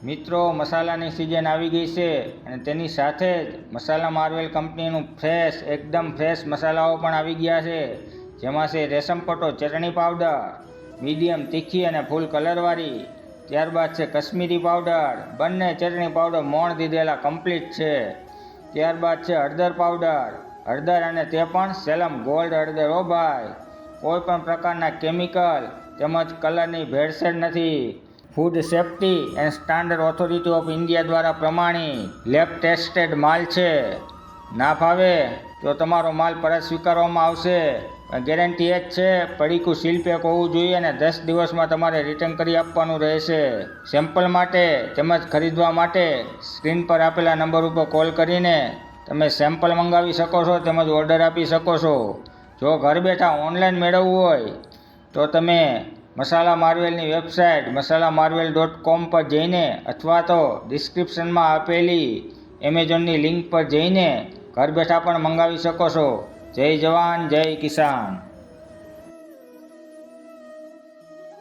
મિત્રો, મસાલાની સિઝન આવી ગઈ છે અને તેની સાથે જ મસાલા માર્વેલ કંપનીનું એકદમ ફ્રેશ મસાલાઓ પણ આવી ગયા છે. જેમાં છે રેશમ પટ્ટો ચટણી પાવડર, મીડિયમ તીખી અને ફૂલ કલરવાળી. ત્યારબાદ છે કશ્મીરી પાવડર, બંને ચટણી પાવડર મોણ દીધેલા કમ્પ્લીટ છે. ત્યારબાદ છે હળદર પાવડર, હળદર અને તે પણ સેલમ ગોલ્ડ હળદર. ઓ ભાઈ, કોઈ પણ પ્રકારના કેમિકલ તેમજ કલરની ભેળસેળ નથી. Food safety and standard authority of India દ્વારા પ્રમાણિત લેબ ટેસ્ટેડ માલ છે. ના ફાવે તો તમારો માલ પરત સ્વીકારવામાં આવશે. ગેરંટી એ જ છે, પડીકું સીલ પેક હોવું જોઈએ અને 10 દિવસમાં તમારે રિટર્ન કરી આપવાનું રહેશે. સેમ્પલ માટે તેમજ ખરીદવા માટે સ્ક્રીન પર આપેલા નંબર ઉપર કોલ કરીને તમે સેમ્પલ મંગાવી શકો છો તેમજ ઓર્ડર આપી શકો છો. જો ઘર બેઠા ઓનલાઈન મેળવવું હોય તો તમે મસાલા માર્વેલની વેબસાઇટ masalamarvel.com પર જઈને અથવા તો ડિસ્ક્રિપ્શનમાં આપેલી એમેઝોનની લિંક પર જઈને ઘર બેઠા પણ મંગાવી શકો છો. જય જવાન, જય કિસાન.